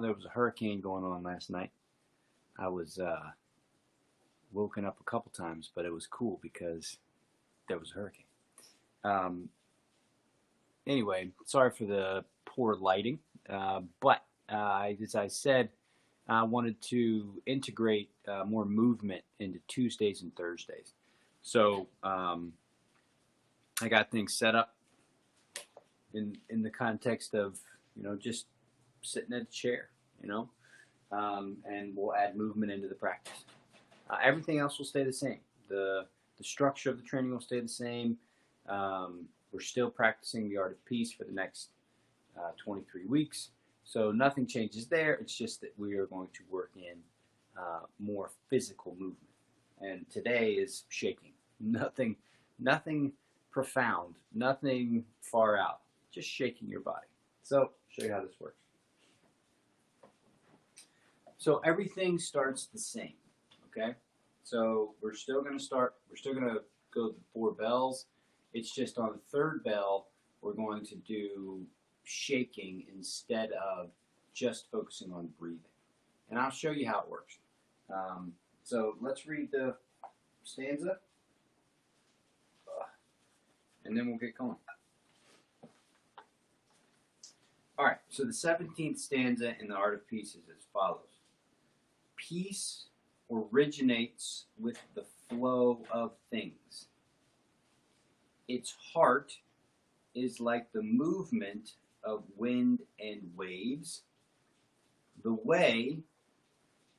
There was a hurricane going on last night. I was woken up a couple times, but it was cool because there was a hurricane. Um, anyway, sorry for the poor lighting, but as I said, I wanted to integrate more movement into Tuesdays and Thursdays. So I got things set up in the context of just sitting at a chair, and we'll add movement into the practice. Everything else will stay the same. The structure of the training will stay the same. We're still practicing the art of peace for the next 23 weeks. So nothing changes there. It's just that we are going to work in more physical movement. And today is shaking. Nothing profound, nothing far out, just shaking your body. So I'll show you how this works. So everything starts the same, okay? So we're still going to go the 4 bells. It's just on the 3rd bell, we're going to do shaking instead of just focusing on breathing. And I'll show you how it works. So let's read the stanza, and then we'll get going. All right, so the 17th stanza in the Art of Peace is as follows. Peace originates with the flow of things. Its heart is like the movement of wind and waves. The way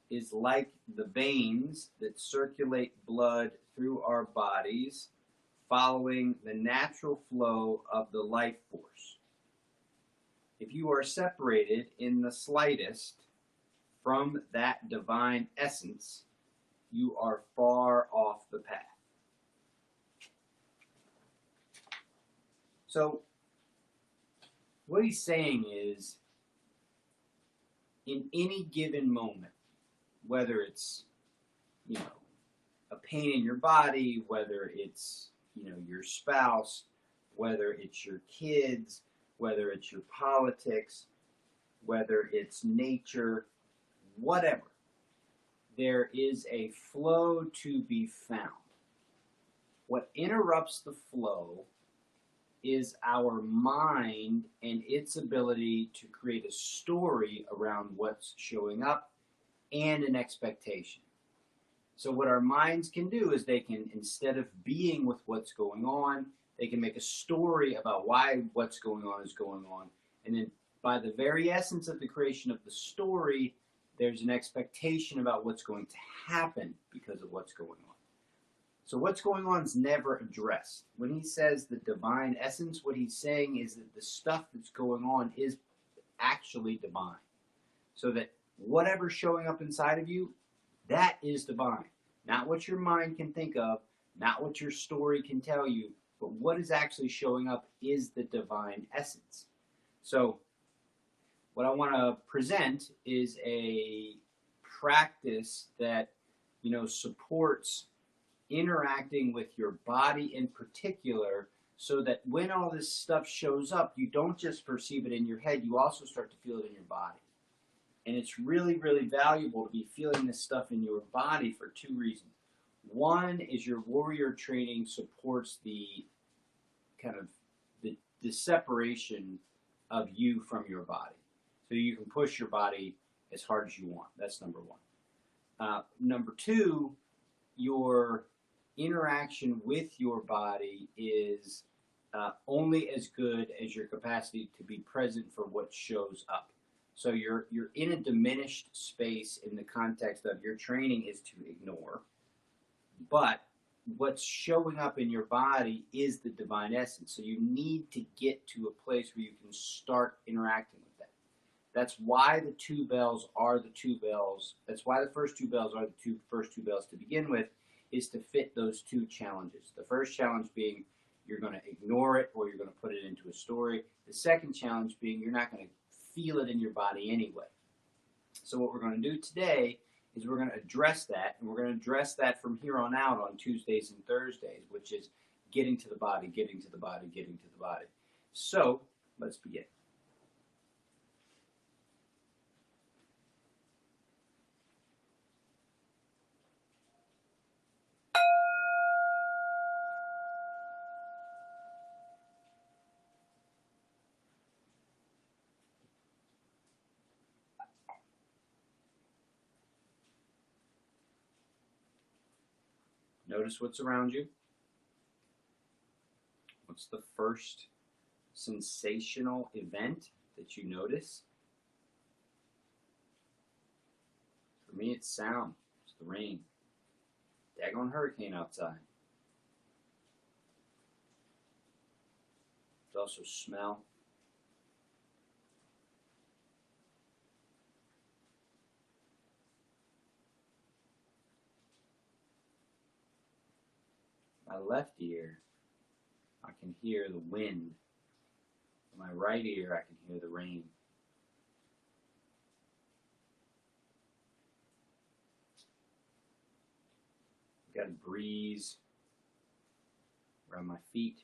is like the veins that circulate blood through our bodies, following the natural flow of the life force. If you are separated in the slightest from that divine essence, you are far off the path. So, what he's saying is, in any given moment, whether it's, a pain in your body, whether it's, your spouse, whether it's your kids, whether it's your politics, whether it's nature, whatever, there is a flow to be found. What interrupts the flow is our mind and its ability to create a story around what's showing up and an expectation. So what our minds can do is they can, instead of being with what's going on, they can make a story about why what's going on is going on. And then by the very essence of the creation of the story, there's an expectation about what's going to happen because of what's going on. So what's going on is never addressed. When he says the divine essence, what he's saying is that the stuff that's going on is actually divine. So that whatever's showing up inside of you, that is divine. Not what your mind can think of, not what your story can tell you, but what is actually showing up is the divine essence. So what I want to present is a practice that, supports interacting with your body in particular, so that when all this stuff shows up, you don't just perceive it in your head, you also start to feel it in your body. And it's really, really valuable to be feeling this stuff in your body for 2 reasons. One is your warrior training supports the kind of the separation of you from your body. So you can push your body as hard as you want. That's number 1. Number 2, your interaction with your body is only as good as your capacity to be present for what shows up. So you're in a diminished space in the context of your training is to ignore, but what's showing up in your body is the divine essence. So you need to get to a place where you can start interacting with that. That's why the 2 bells are the 2 bells. That's why the first 2 bells are the first 2 bells to begin with, is to fit those 2 challenges. The first challenge being you're going to ignore it or you're going to put it into a story. The second challenge being you're not going to feel it in your body anyway. So what we're going to do today is we're going to address that, and we're going to address that from here on out on Tuesdays and Thursdays, which is getting to the body, getting to the body, getting to the body. So let's begin. Notice what's around you. What's the first sensational event that you notice? For me, it's sound. It's the rain. Daggone hurricane outside. There's also smell. My left ear, I can hear the wind. In my right ear, I can hear the rain. Got a breeze around my feet.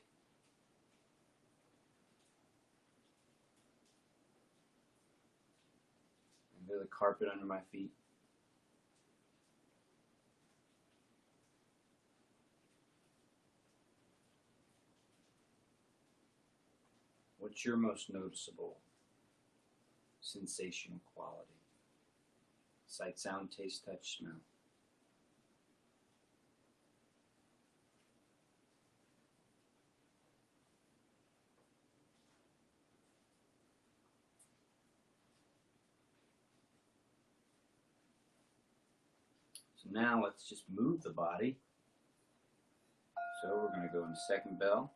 I hear the carpet under my feet. What's your most noticeable sensational quality? Sight, sound, taste, touch, smell. So now let's just move the body. So we're going to go into second bell.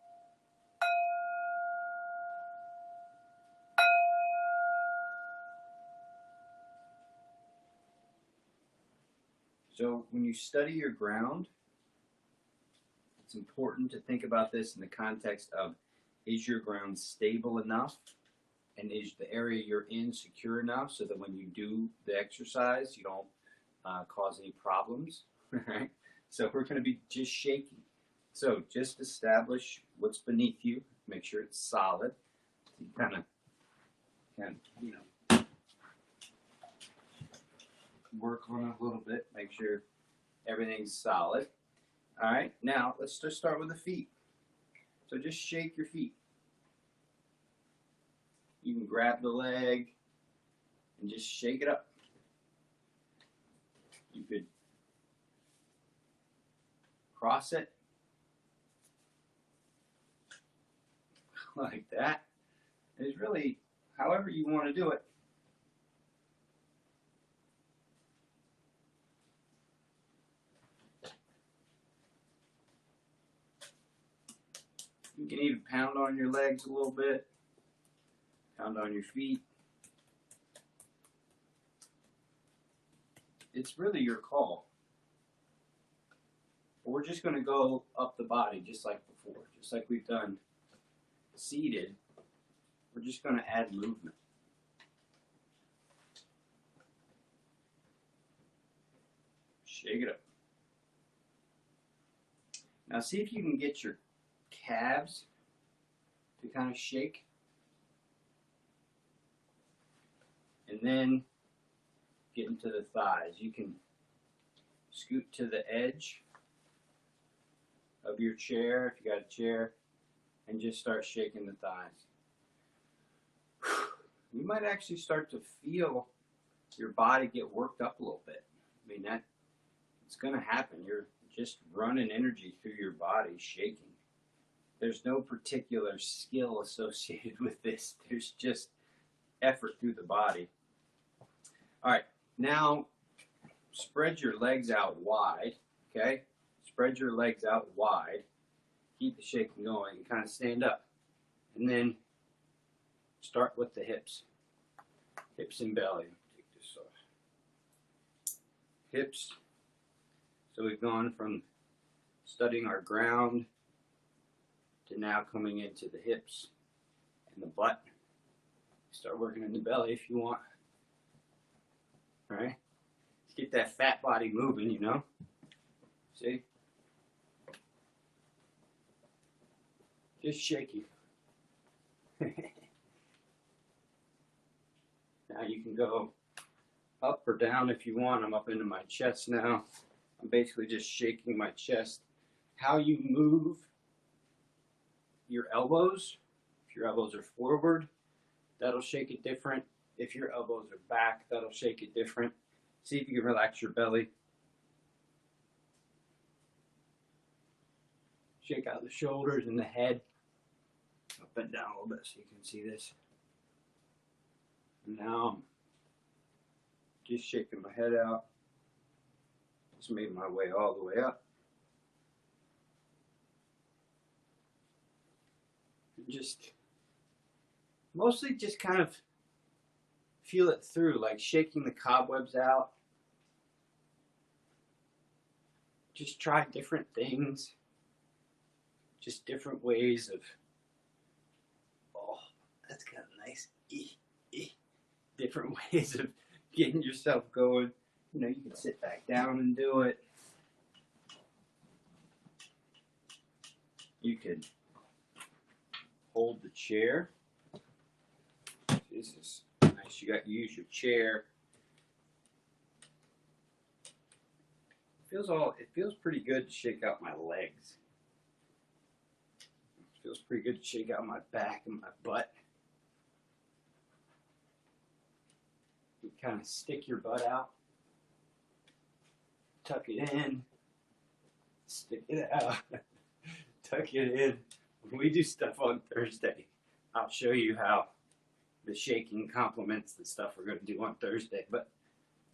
So when you study your ground, it's important to think about this in the context of, is your ground stable enough? And is the area you're in secure enough so that when you do the exercise, you don't cause any problems? Right? So we're going to be just shaking. So just establish what's beneath you. Make sure it's solid. You kind of, you know, work on it a little bit. Make sure everything's solid. All right. Now let's just start with the feet. So just shake your feet. You can grab the leg and just shake it up. You could cross it like that. It's really however you want to do it. You can even pound on your legs a little bit. Pound on your feet. It's really your call. But we're just going to go up the body just like before. Just like we've done seated. We're just going to add movement. Shake it up. Now see if you can get your calves to kind of shake. And then get into the thighs. You can scoot to the edge of your chair, if you got a chair, and just start shaking the thighs. You might actually start to feel your body get worked up a little bit. I mean, it's going to happen. You're just running energy through your body, shaking. There's no particular skill associated with this. There's just effort through the body. All right, now spread your legs out wide, okay? Spread your legs out wide. Keep the shaking going and kind of stand up. And then start with the hips. Hips and belly. Take this off. Hips. So we've gone from studying our ground to now coming into the hips and the butt. Start working in the belly if you want. All right? Let's get that fat body moving, you know? See? Just shaky. Now you can go up or down if you want. I'm up into my chest now. I'm basically just shaking my chest. How you move your elbows, if your elbows are forward, that'll shake it different. If your elbows are back, that'll shake it different. See if you can relax your belly. Shake out the shoulders and the head. Up and down a little bit so you can see this. And now I'm just shaking my head out. Just made my way all the way up. And just mostly just kind of feel it through, like shaking the cobwebs out. Just try different things. Just different ways of, oh, that's kind of nice. Different ways of getting yourself going. You know, you can sit back down and do it. You could hold the chair. This is nice. You got to use your chair. It feels pretty good to shake out my legs. It feels pretty good to shake out my back and my butt. You kind of stick your butt out, tuck it in, stick it out, tuck it in. When we do stuff on Thursday, I'll show you how the shaking complements the stuff we're going to do on Thursday. But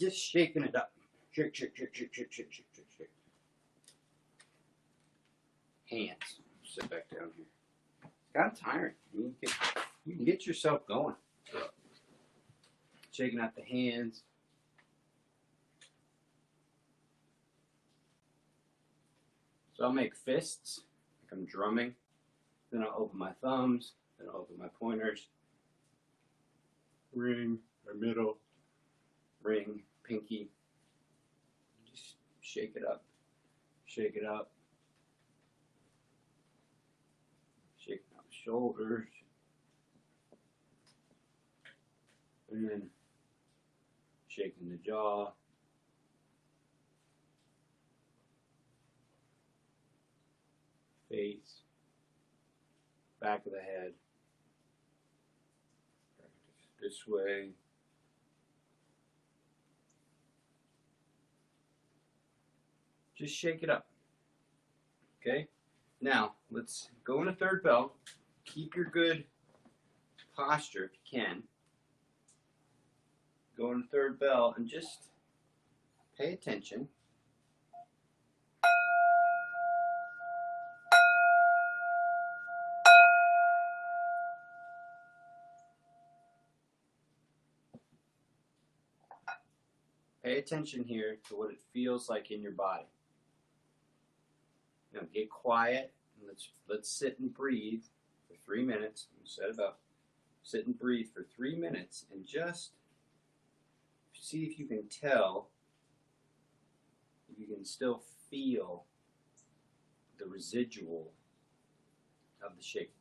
just shaking it up. Shake, shake, shake, shake, shake, shake, shake, shake, shake. Hands. Sit back down here. It's kind of tiring. You can get yourself going. Shaking out the hands. So I'll make fists, like I'm drumming. Then I'll open my thumbs. Then I'll open my pointers. Ring, or middle, ring, pinky. Just shake it up. Shake it up. Shaking out the shoulders. And then shaking the jaw. Face. Back of the head. This way. Just shake it up. Okay? Now, let's go in a third bell. Keep your good posture if you can. Go in a third bell and just pay attention. Pay attention here to what it feels like in your body. Now get quiet and let's sit and breathe for 3 minutes. Set it up. Sit and breathe for 3 minutes and just see if you can tell, if you can still feel the residual of the shaking.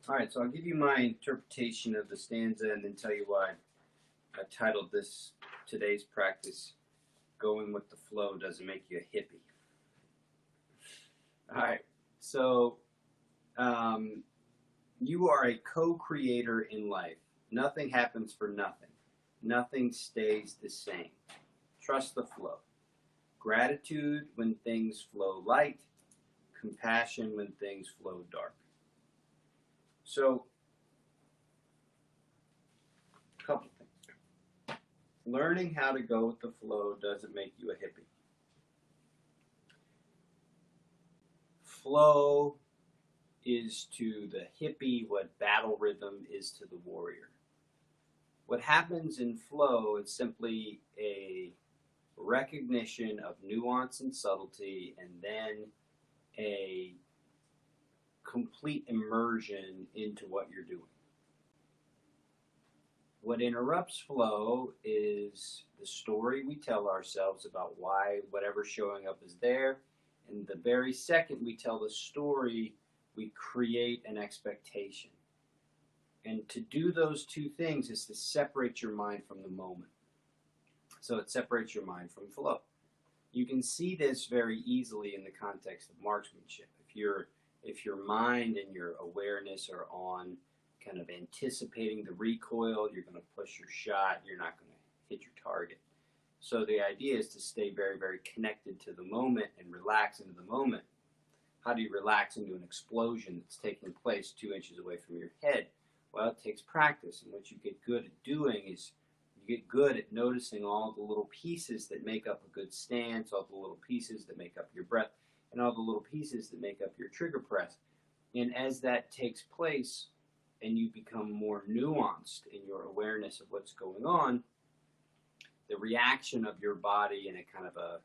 All right, so I'll give you my interpretation of the stanza and then tell you why I titled this today's practice, Going with the Flow Doesn't Make You a Hippie. All right, so you are a co-creator in life. Nothing happens for nothing. Nothing stays the same. Trust the flow. Gratitude when things flow light. Compassion when things flow dark. So, a couple things. Learning how to go with the flow doesn't make you a hippie. Flow is to the hippie what battle rhythm is to the warrior. What happens in flow is simply a recognition of nuance and subtlety, and then a complete immersion into what you're doing. What interrupts flow is the story we tell ourselves about why whatever's showing up is there, and the very second we tell the story, we create an expectation. And to do those two things is to separate your mind from the moment. So it separates your mind from flow. You can see this very easily in the context of marksmanship. If your mind and your awareness are on kind of anticipating the recoil, you're going to push your shot, you're not going to hit your target. So the idea is to stay very, very connected to the moment and relax into the moment. How do you relax into an explosion that's taking place 2 inches away from your head? Well, it takes practice, and what you get good at doing is you get good at noticing all the little pieces that make up a good stance, all the little pieces that make up your breath, and all the little pieces that make up your trigger press. And as that takes place and you become more nuanced in your awareness of what's going on, the reaction of your body in a kind of a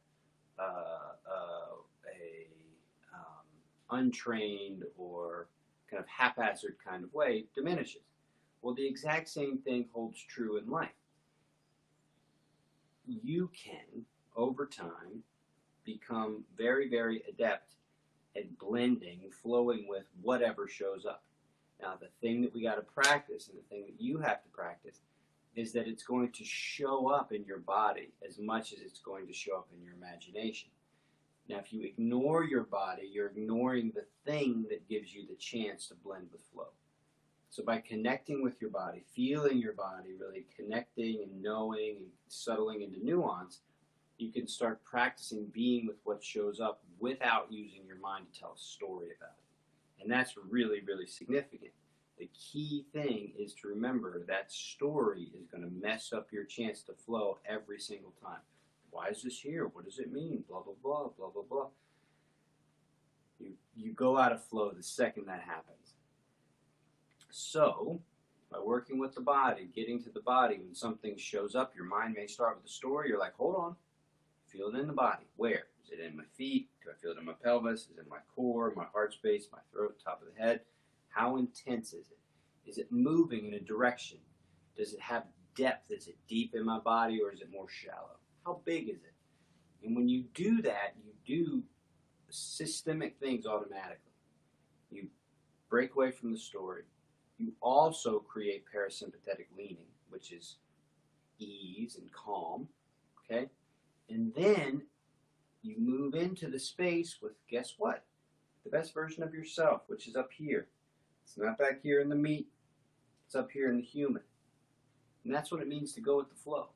untrained or kind of haphazard kind of way diminishes. Well, the exact same thing holds true in life. You can, over time, become very, very adept at blending, flowing with whatever shows up. Now, the thing that we got to practice, and the thing that you have to practice, is that it's going to show up in your body as much as it's going to show up in your imagination. Now, if you ignore your body, you're ignoring the thing that gives you the chance to blend with flow. So by connecting with your body, feeling your body, really connecting and knowing and settling into nuance, you can start practicing being with what shows up without using your mind to tell a story about it. And that's really, really significant. The key thing is to remember that story is going to mess up your chance to flow every single time. Why is this here? What does it mean? Blah, blah, blah, blah, blah, blah. You go out of flow the second that happens. So, by working with the body, getting to the body, when something shows up, your mind may start with a story. You're like, hold on. Feel it in the body. Where? Is it in my feet? Do I feel it in my pelvis? Is it in my core, my heart space, my throat, top of the head? How intense is it? Is it moving in a direction? Does it have depth? Is it deep in my body or is it more shallow? How big is it? And when you do that, you do systemic things automatically. You break away from the story. You also create parasympathetic leaning, which is ease and calm, okay? And then you move into the space with, guess what? The best version of yourself, which is up here. It's not back here in the meat. It's up here in the human. And that's what it means to go with the flow.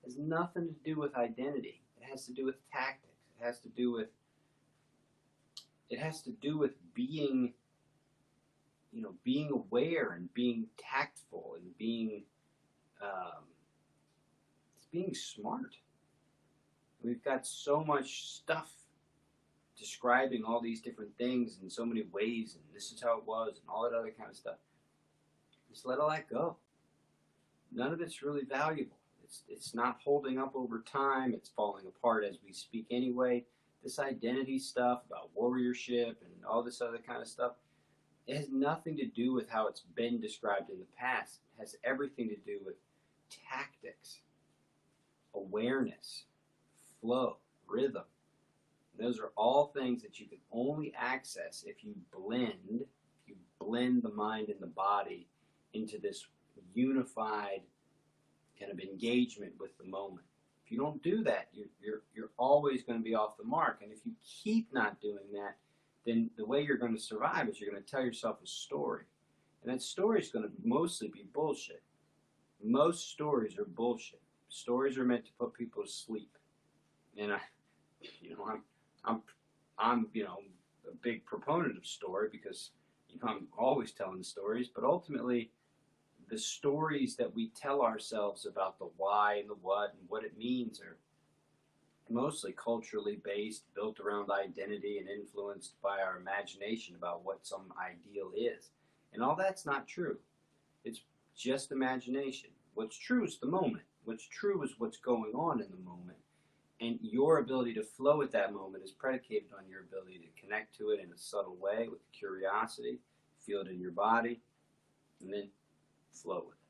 It has nothing to do with identity. It has to do with tactics. It has to do with being, being aware and being tactful and being smart. We've got so much stuff describing all these different things in so many ways, and this is how it was, and all that other kind of stuff. Just let all that go. None of it's really valuable. It's not holding up over time. It's falling apart as we speak anyway. This identity stuff about warriorship and all this other kind of stuff, it has nothing to do with how it's been described in the past. It has everything to do with tactics, awareness, flow, rhythm. And those are all things that you can only access if you blend the mind and the body into this unified kind of engagement with the moment. If you don't do that, you're always going to be off the mark. And if you keep not doing that, then the way you're going to survive is you're going to tell yourself a story. And that story is going to mostly be bullshit. Most stories are bullshit. Stories are meant to put people to sleep. And I'm a big proponent of story because I'm always telling stories, but ultimately the stories that we tell ourselves about the why and the what and what it means are mostly culturally based, built around identity and influenced by our imagination about what some ideal is. And all that's not true. It's just imagination. What's true is the moment. What's true is what's going on in the moment. And your ability to flow at that moment is predicated on your ability to connect to it in a subtle way with curiosity, feel it in your body, and then flow with it.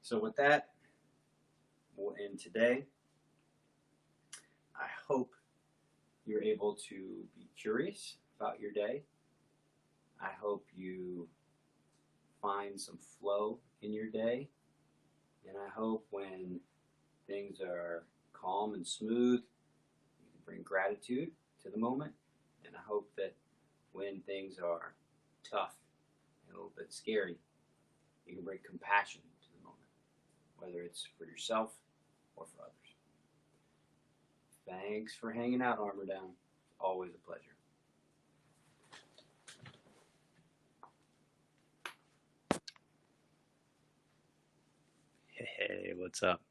So with that, we'll end today. I hope you're able to be curious about your day. I hope you find some flow in your day. And I hope when things are calm and smooth, you can bring gratitude to the moment. And I hope that when things are tough and a little bit scary, you can bring compassion to the moment, whether it's for yourself or for others. Thanks for hanging out, Armor Down. It's always a pleasure. Hey, what's up?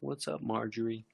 What's up, Marjorie?